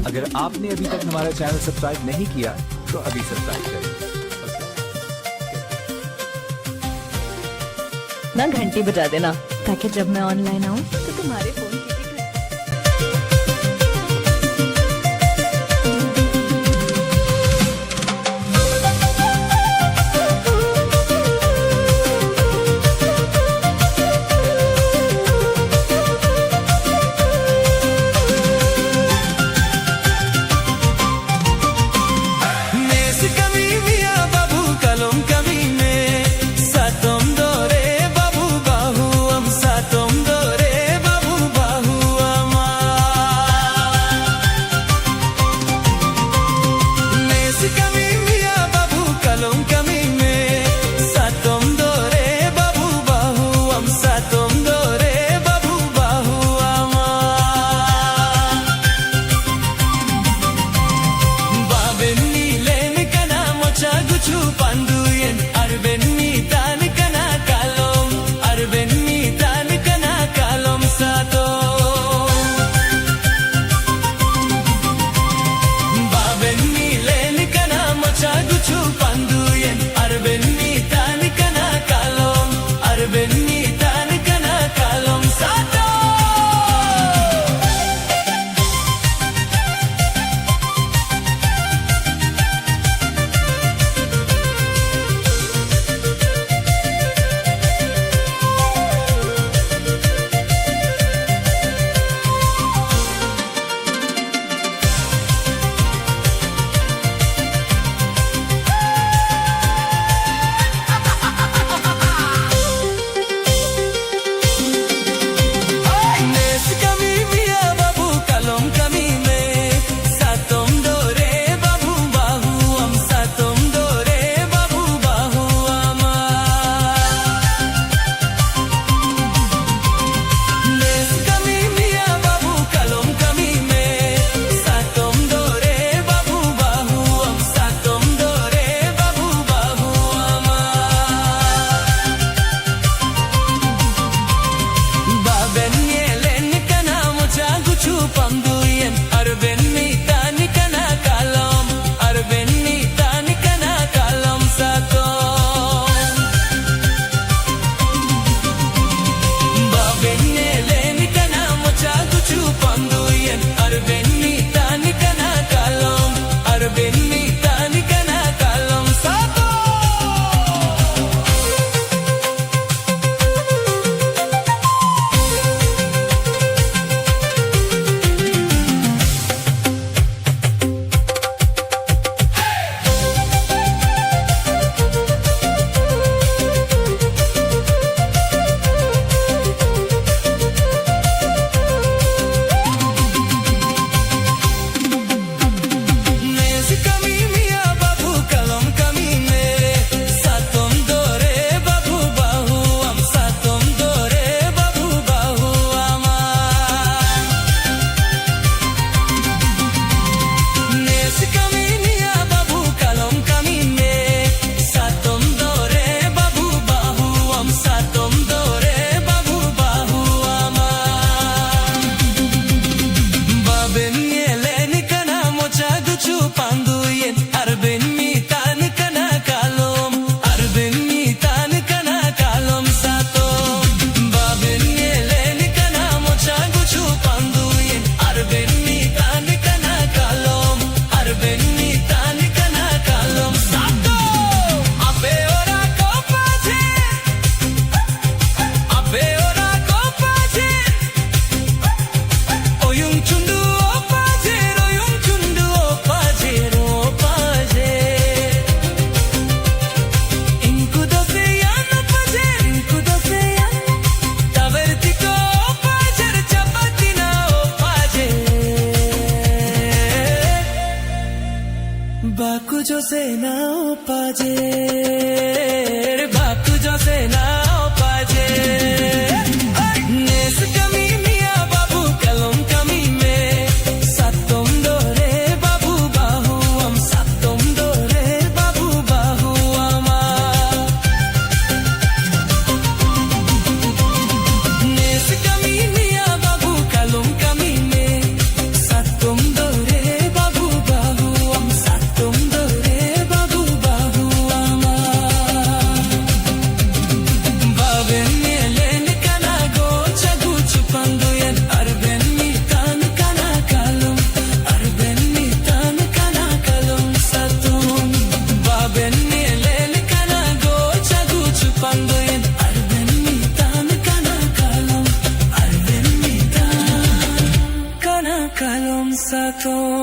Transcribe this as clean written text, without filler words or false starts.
अगर आपने अभी तक हमारा चैनल सब्सक्राइब नहीं किया तो अभी सब्सक्राइब करें ना घंटी बजा देना ताकि जब मैं ऑनलाइन आऊँ तो तुम्हारे फोन की भी Bakujo se na opaje, bakujo se na opaje. Nes kami miya babu kalom kami me, satom dore babu bahu am satom dore babu bahu ama. Nes kami miya babu kalom kami me, satom dore तो